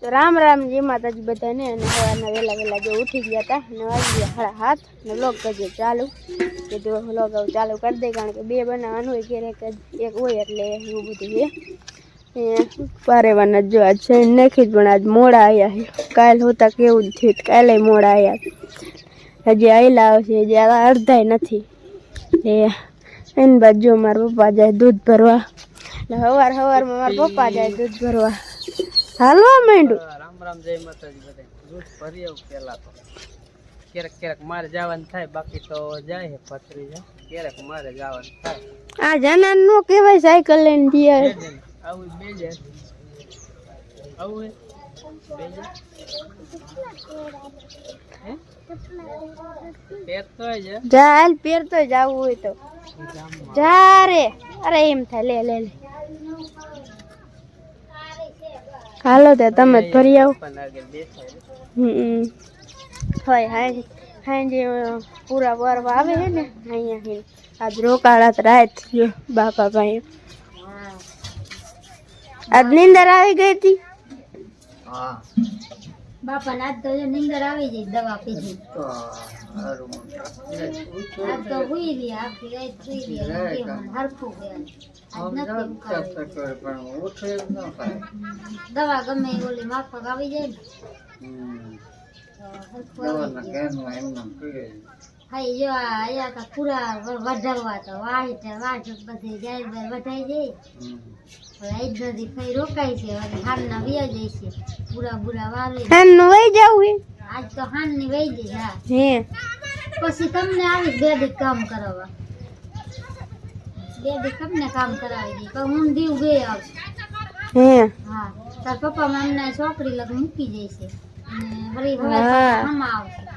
તો રામ રામ જી માતાજી બધાને અને સવારના વહેલા વહેલા જો ઉઠી ગયા હતા અને વાગી ગયા 7:30 ને વ્લોગ કરજો ચાલુ કીધું વ્લોગ ચાલુ કરી દે કારણ કે બે બનાવવાનું હોય ક્યારેક એક હોય એટલે એવું બધું છે પારેવાના જો આજ છે નાખી જ પણ આજ મોડા આવ્યા છે કાલ હોતા કેવું જ થયું કાલે મોડા આવ્યા હજી આયલા આવશે હજી અડધાય નથી એની બાદ જો મારા પપ્પા જાય દૂધ ભરવા સવાર સવારમાં મારા પપ્પા જાય દૂધ ભરવા હાલવા માંડ્યું રામ રામ જય માતાજી બધા દૂધ ભરી આવું પેલા તો ક્યારેક ક્યારેક મારે જવાનું થાય બાકી તો જાય પથરી જાય ક્યારેક મારે જવાનું થાય આ જના નો કહેવાય સાયકલ લઈને દીએ આવું બે જાય આવું બે જાય પહેરતો છે જા હાલ પહેરતો જાવું હોય તો જા રે અરે એમ થાય લે લે લે હાલો તે તમે ભરી આવો હોય હાય હાય જે પૂરા વરવા આવે છે ને અહીંયા આજ રોકાળા રાત થયો બાપા ભાઈ આજ નીંદર આવી ગઈ હતી હા બાપા નાદ તો નીંદર આવી જાય દવા પીધી આજ તો હુઈ રહ્યા આખી રાત હુઈ રહ્યા કેમ હરખું ગયા દવા ગમે ઓલી માફક આવી જાય ને હાઈ જો આયા તો પૂરા વઢાવવા તો વાટ બધી જાય વઢાઈ જાય આજ નથી કઈ રોકાય છે હાલના વ્યા જાય છે પૂરા વાવે હાન નું વઈ જાવું આજ તો હાન ની વહી જાય હા હે પછી તમને આવી બે દી કામ કરાવવા બે દી તમને કામ કરાવી દઈ પણ હું દીવ ગઈ આવશે હે હા તાર પપ્પા મને છોકરી લગ મૂકી જઈશે અને વળી હવે આમાં આવશે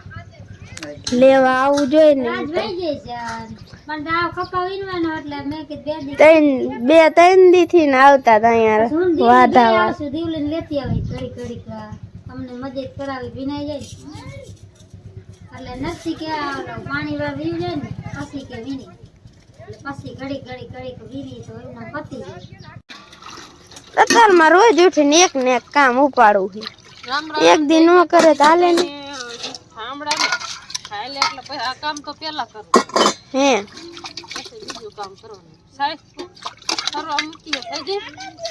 લેવા આવું જોઈએ ને આજ વહી જઈશે પણ દાવ કપા વીણવાનો એટલે મેં કીધું બે ત્રણ દી થી ને આવતા હતા અહીંયા વાધા આવશું દીવલીને લેતી આવી ઘડી તમને મજે કરાવી ભીનાઈ જાય એટલે નથી કે પાણી વાર વીવ જાય ને પછી કે વીણી પછી ઘડી વીણી તો એના પતી જાય અત્યારમાં રોજ ઉઠીને એક ને એક કામ ઉપાડવું છે એક દી નો કરે તો હાલે ને ખાઈ લે એટલે પછી આ કામ તો પેલા કરવું હે પછી બીજું કામ કરવાનું સાહેબ કરવા મૂકીએ થઈ જાય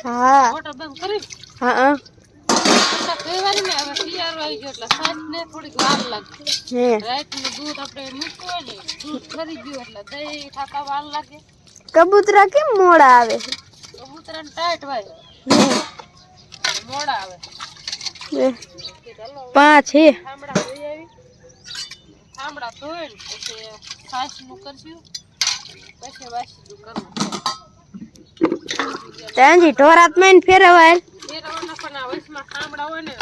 હા મોટર બંધ કરી હા કહેવાની ને હવે શિયાળો આવી ગયો એટલે સાહેબ ને થોડીક વાર લાગે હે રાતનું દૂધ આપણે મૂકવું હોય ને દૂધ ખરી ગયું એટલે દહીં થતા વાર લાગે કબૂતરા કેમ મોડા આવે છે કબૂતરાને ટાઈટ હોય મોડા આવે 5 છે થાંભળા ધોઈ આવી થાંભળા ધોઈને પછી છાશનું કરશું પછી વાસીનું કરવું ત્યાંજી ઢોરાત માં ફેરવાય ફેરવાના પણ આ વચમાં થાંભળા હોય ને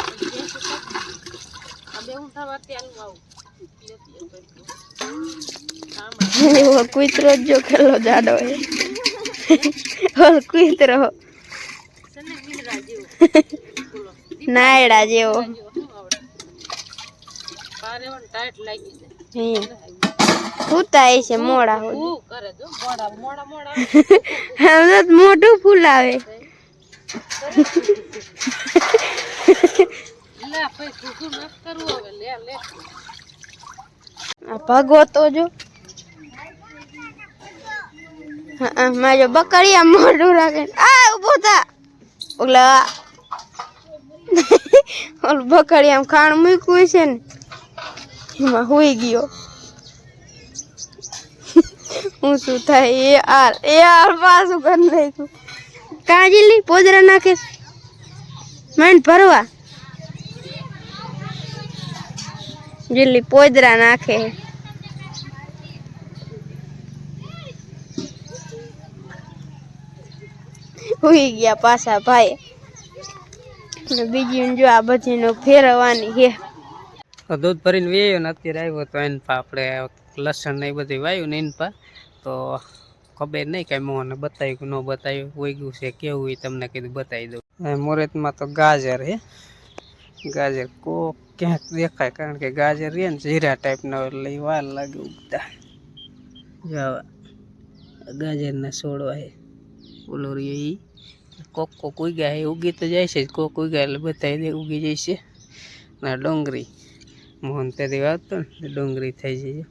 આ બે હું થવા ત્યાંનું આવું એવો કૂતરો જો ખેલો જાડો હે ઓલ કૂતરો નાયડા જેવો ટાઈટ લાગી ફૂતા છે મોડા કરે જો મોડા મોટું ફૂલ આવે લે પછી કુકુ ન કરવું હવે લે આ ભગવો તો જો હા માજો બકરિયા મોઢું રાખે આ ઉભો થા ઓલા ઓલ બકરિયા ખાણ મૂક્યું છે ને એમાં હોઈ ગયો હું શું થાય એ આર પાછું કરી નાખ્યું કાજીલી પોદરા નાખે માંડ ભરવા જીલી પોદરા નાખે હોઈ ગયા પાછા ભાઈ બીજી જો આ બધી નો ફેરવવાની છે દૂધ ભરીને વેયો ને અત્યારે આવ્યો તો એને આપણે લસણ ને એ બધું વાવ્યું ને એને પા તો ખબર નહીં કે મોને બતાવ્યું કે ન બતાવ્યું ઉગ્યું છે કેવું એ તમને કીધું બતાવી દઉં મુહૂર્તમાં તો ગાજર હે ગાજર કોક ક્યાંક દેખાય કારણ કે ગાજર રે ને જીરા ટાઈપના એટલે વાર લાગે ઉગતા જવા ગાજરના છોડવા હે ઓલો રે કોક કોક ઉગ્યા એ ઉગી તો જાય છે, કોક ઉગ્યા એટલે બધા ઉગી જાય છે. ના ડુંગળી મોહન તેથી વાવતો ને ડુંગળી થઈ જાય,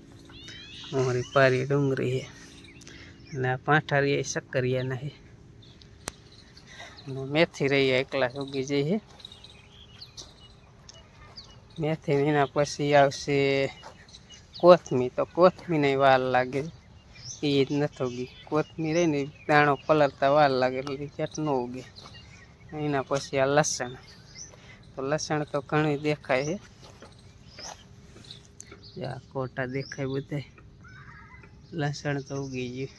મોહરી પારી ડુંગળી છે. અને આ પાઠારી એ શક્કરિયાના છે. મેથી રહી એકલા ઉગી જાય છે. મેથી એના પછી આવશે કોથમી, તો કોથમીને વાર લાગે, એ જ નથી ઉગી. કોથમી રહી ને દાણો પલળતા વાર લાગે એટલે ક્યાંક ન ઉગે. એના પછી આ લસણ, તો લસણ તો ઘણી દેખાય છે, આ કોટા દેખાય બધા. લસણ તો ઉગી ગયું,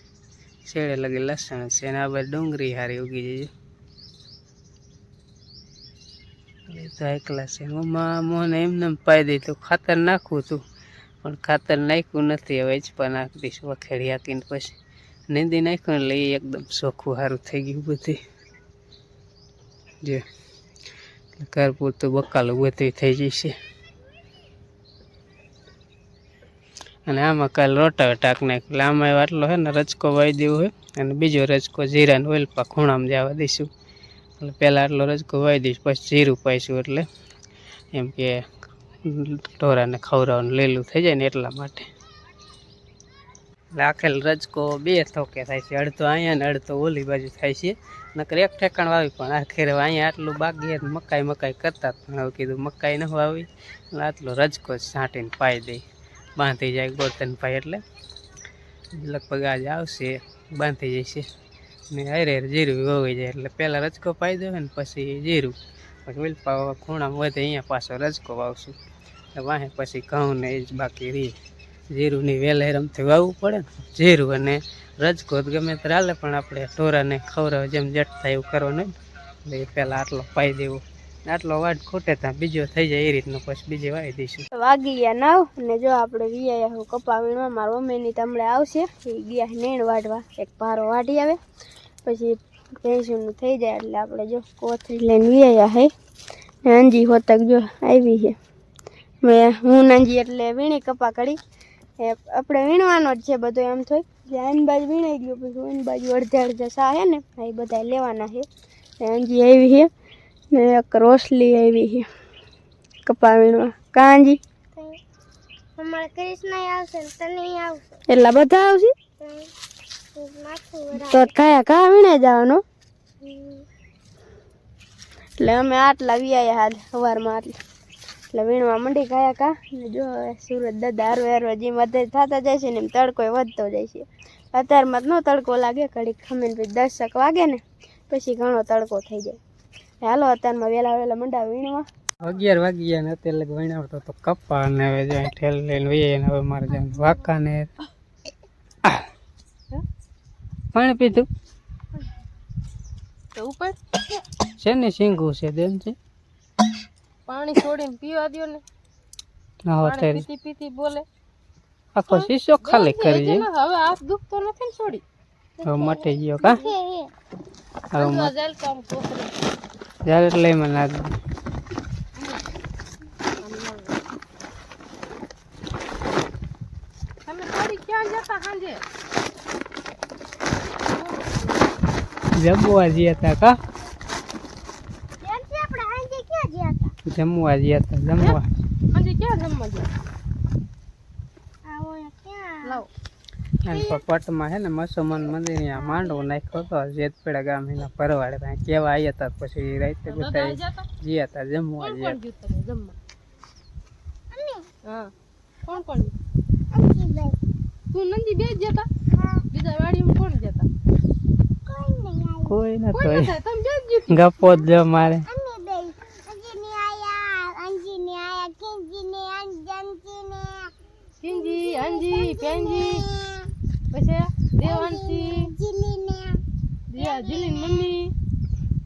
છેડે લગી લસણ છે. અને આ બાજુ ડુંગળી હારી ઉગી જાય તો એકલા છે. મમ્મા મોને એમને પાઈ દઈ તો ખાતર નાખવું હતું, પણ ખાતર નાખ્યું નથી. હવે જ પણ નાખી દઈશ વખેડી હાકીને, પછી નીંદી નાખ્યું એટલે એ એકદમ ચોખ્ખું સારું થઈ ગયું બધું. જે ઘર પૂરતું બકાલું બધું થઈ જશે. અને આમાં કાલે રોટાવે ટાક નાખ એટલે આમાં આટલો છે ને રચકો વાઈ દેવો હોય, અને બીજો રચકો જીરાને ઓલપા ખૂણામાં જવા દઈશું. એટલે પહેલાં આટલો રચકો વાઈ દઈશ, પછી જીરું પાઈશું, એટલે એમ કે ઢોરાને ખવડાવવાનું લીલું થઈ જાય ને એટલા માટે. એટલે આખેલ રચકો બે થોકે થાય છે, અડધો અહીંયા ને અડધો ઓલી બાજુ થાય છે. નકર એક ઠેકાણ વાવી, પણ આખેરે અહીંયા આટલું બાકી મકાઈ કરતા, પણ હવે કીધું મકાઈ ન વાવી એટલે આટલો રચકો જ છાંટીને પાઈ દઈ, બાંધી જાય ગોતન પાઈ. એટલે લગભગ આજે આવશે, બાંધી જશે ને હારે જીરું વવાઈ જાય. એટલે પહેલાં રચકો પાઈ દેવાય ને પછી જીરું, પછી વિલપા ખૂણામાં વધે અહીંયા પાછો રચકો વાવશું. વાહે પછી ઘઉં ને એ જ બાકી રહી. જીરુંની વેલેરમથી વાવવું પડે ને જીરું, અને રચકો ગમે ત્યારે હાલે, પણ આપણે ઢોરાને ખવડાવે જેમ જટ થાય એવું કરવાનું. એટલે એ પહેલાં આટલો પાઈ દેવો, આટલો વાટ ખૂટે ત્યાં બીજો થઈ જાય એ રીતનો, પછી બીજે વાવી દઈશું. વાગી ગયા 9 અને જો આપણે વિયા હું કપા વીણવા. મારા મમ્મીની તમણે આવશે, એ ગયા નેણ વાઢવા, એક ભારો વાઢી આવે પછી ભેંસુનું થઈ જાય. એટલે આપણે જો કોથળી લઈને વિયા હે ને અંજી હોતક જો આવી છે. હું અંજી એટલે વીણી કપા કરી, આપણે વીણવાનો જ છે બધો. એમ થોય જે આઈન બાજુ વીણાઈ ગયો, પછી ઓઈન બાજુ અડધા સા છે ને એ બધા લેવાના છે. અંજી આવી છે ને એક રોસલી આવી છે કપા વીણવા. કાંજી અમારે કૃષ્ણ આવશે ને તને આવશે, એટલા બધા આવશે તો કયા કા વીણે જવાનો. એટલે અમે આટલા વિયા હાલ સવારમાં આટલા એટલે વીણવા મંડી કયા કા. ને જો સુરત દાદા હારવે હારવે જેમ વધારે થતા જાય છે ને એમ તડકો વધતો જાય છે. અત્યારમાં જ ન તડકો લાગે, ઘડીક ખમીને પછી 10 વાગે ને પછી ઘણો તડકો થઈ જાય. હાલો અત્યારમાં વહેલા મંડા વીણવા. 11 વાગી ગયા ને અત્યારે લગ વણાવતો તો કપ્પા ને હવે જાય ઠેલ લઈને વઈએ ને હવે મારે જાય વાંકાને. પાણી પીધું તો ઉપર છે ને સિંગું છે દેન છે, પાણી છોડીને પીવા દો ને. પીતી પીતી બોલે આખો શીશો ખાલી કરી જાય. હવે હાથ દુખતો નથી ને છોડી, હવે મટી ગયો કા. હવે જ્યારે લઈ મને લાગે જમવા ગયા હતા કા. જમવા ગયા હતા જમવા. પટમાં હે ને મસોમન મંદિર ત્યાં માંડવો નાખ્યો હતો જેતપેડા ગામ એના પરવાડે. ત્યાં કેવા આવ્યા હતા, પછી રાતે બધા ગયા હતા જમવા. કોણ કોણ તું નંદી બે જ જતા, બીજા વાડીમાં કોણ જતા? કોઈ નતો, ગપો જ જો મારે. કિંજી અંજી પેંજી પછી દેવાંશી જીલીન મમ્મી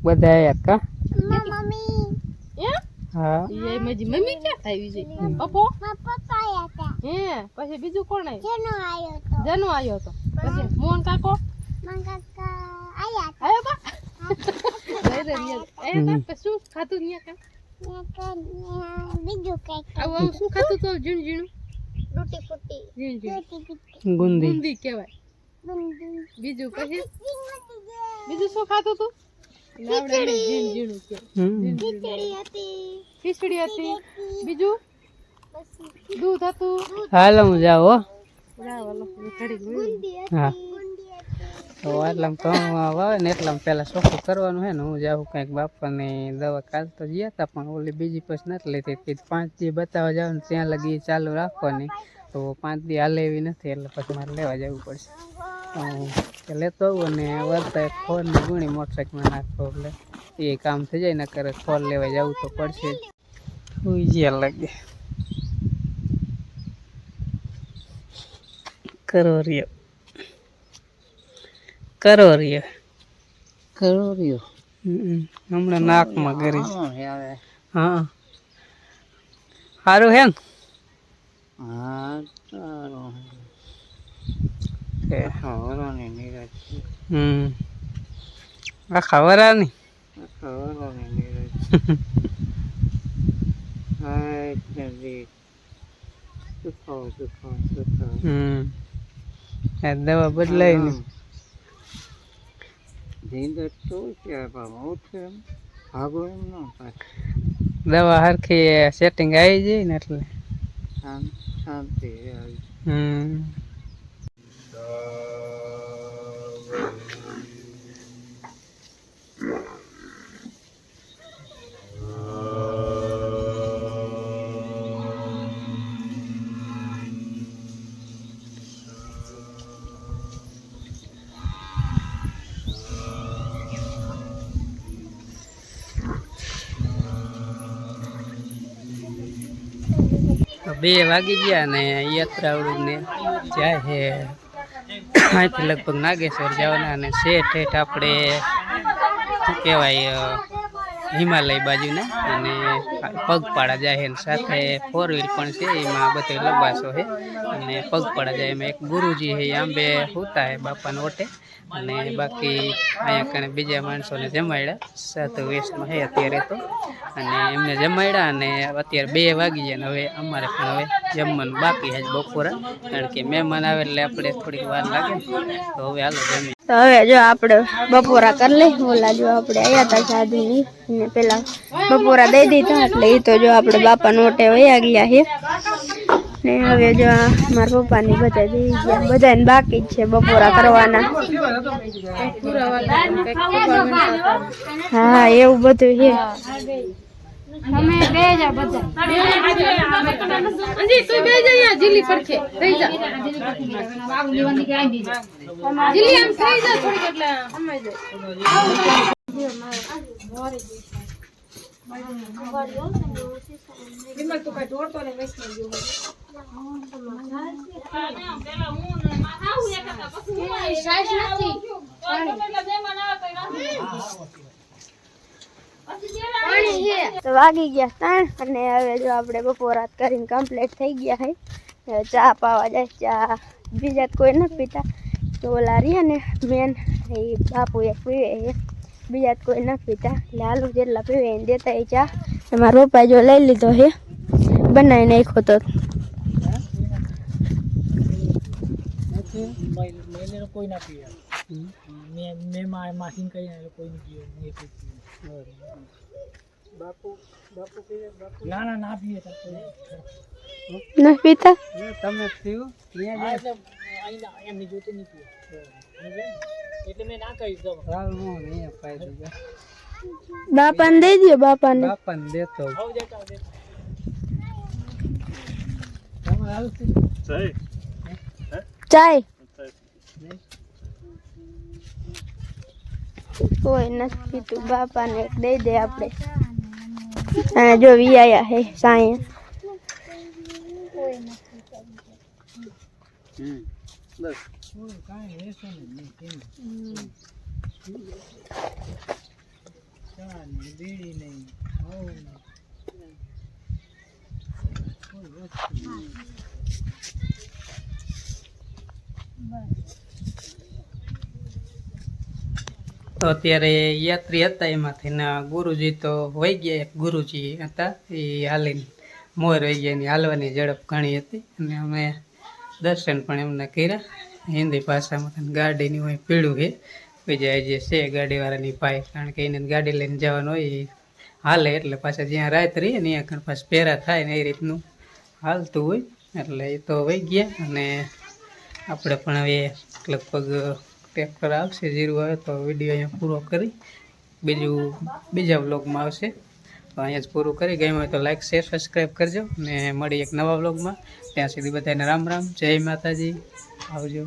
બધા આયા કા. હા એ મારી મમ્મી ક્યાં આવી છે? પપ્પો હે પછી બીજું કોણ આવ્યું? જનો આવ્યો તો પછી મોહન કાકો શું ખાતું શું ખાતું તો ઝીણું ઝીણું ગુંદી કહેવાય. બીજું પછી બીજું શું ખાતું તું? ખીચડી હતી બીજું દૂધ હતું. હાલો હું જાઉં હો. ઘડી હા તો એટલામાં તો વાવે ને એટલામાં પેલા ચોખ્ખું કરવાનું છે ને હું જાઉં કંઈક બાપાની દવા કાલ તો ગયા હતા પણ ઓલી બીજી પછી નથી લીધી કે 5 દી બતાવવા જાવ ને ત્યાં લગી ચાલુ રાખવાની તો 5 દી હાલે એવી નથી એટલે પછી મારે લેવા જવું પડશે. તો લેતો આવું અને વળતા ખોરની ગુણી મોટરસાઇકલમાં નાખતો એટલે એ કામ થઈ જાય ને કરે ખોર લેવા જવું તો પડશે જ. સુઈ જ્યાં લાગે કરો રહ્યો હમણાં નાકમાં કરી. હા સારું હે ને. આ ખવરાની દવા બદલાય ને દવા હરખી સેટિંગ આવી જાય ને એટલે તો 2 વાગી ગયા ને યાત્રાળુ ને જાય છે અહીંથી લગભગ નાગેશ્વર જવાના અને શેઠ આપણે શું કહેવાય હિમાલય બાજુના અને પગપાળા જાય ને સાથે 4 વ્હીલ પણ છે એમાં બધો લંબાસો છે અને પગપાળા જાય એમાં એક ગુરુજી છે આંબે હોતા હે બાપાના ઓટે અને બાકી અહીંયા કણે બીજા માણસોને જમાડ્યા સાધુ વેશમાં છે અત્યારે તો અને એમને જમાડ્યા અને અત્યારે 2 વાગી ગયા ને હવે અમારે પણ હવે જમવાનું બાકી છે બપોરા કારણ કે મહેમાન આવે એટલે આપણે થોડીક વાર લાગે ને તો હવે હાલો જમી. તો હવે જો આપણે બપોરા કરી લઈ ઓલા જો આપણે આવ્યા હતા સાધુની ને પેલા બપોરા દઈ દીધા એટલે એ તો જો આપણે બાપા નોટે વયા ગયા છે ને હવે જો મારા પપ્પાની બધા જઈ ગયા બધાને બાકી જ છે બપોરા કરવાના. હા એવું બધું છે. તમે બે જા બધા અંજી તું બે જા અહીંયા જીલી પડખે થઈ જા બાબુ જીવનની કે આવી દીજો જીલી આમ થઈ જા થોડીક એટલે અમે જાય વિમલ તો કઈ ઢોળતો ને વૈષ્ણવ જેવો પેલા હું ને આવું એક હતા પછી સાઈઝ નથી તો વાગી ગયા 3 અને હવે જો આપણે બપોરાત કરીને કમ્પ્લીટ થઈ ગયા છે. ચા પાવા જાય ચા બીજા કોઈ નથી પીતા તો ઓલા રહ્યા ને મેન એ બાપુ એક પીવે છે બીજા કોઈ નથી પીતા એટલે હાલું જેટલા પીવે એને દેતા એ ચા મારા પપ્પાએ જો લઈ લીધો છે બનાવી નાખ્યો તો કોઈ ના પીએ મેં માસીન કઈ કોઈ નહીં પીએ બાપુ પીએ ના ના પીએ નથી પીતા તમે પીવું એમની જોતે નહીં પીએ એટલે મેં ના કહી દઉં બાપાને દઈ દો બાપાને દેતો ચાય કોઈ નથી પીતું બાપાને એક દઈ દે આપણે. હા જો વિયા હે સાયા બસ કાંઈ રહેશે નહીં ચા નહીં બીડી નહીં તો અત્યારે યાત્રી હતા એમાંથી ના ગુરુજી તો વહી ગયા. એક ગુરુજી હતા એ હાલીને મોર વહી ગયા એની હાલવાની ઝડપ ઘણી હતી અને અમે દર્શન પણ એમને કર્યા હિન્દી ભાષામાં ગાડીની હોય પીળું છે બીજા જે છે ગાડીવાળાની ભાઈ, કારણ કે એને ગાડી લઈને જવાનું હોય એ હાલે, એટલે પાછા જ્યાં રાત રહીએ ને ત્યાં પાછા પહેરા થાય ને એ રીતનું હાલતું હોય, એટલે એ તો વહી ગયા. અને આપણે પણ હવે લગભગ ટ્રેક્ટર આવશે, જીરું આવે તો વિડીયો અહીંયા પૂરો કરી બીજા વ્લોગમાં આવશે. તો અહીંયા જ પૂરું કરી. ગયું હોય તો લાઈક શેર સબસ્ક્રાઈબ કરજો ને મળી એક નવા વ્લોગમાં. ત્યાં સુધી બધાને રામ રામ, જય માતાજી, આવજો.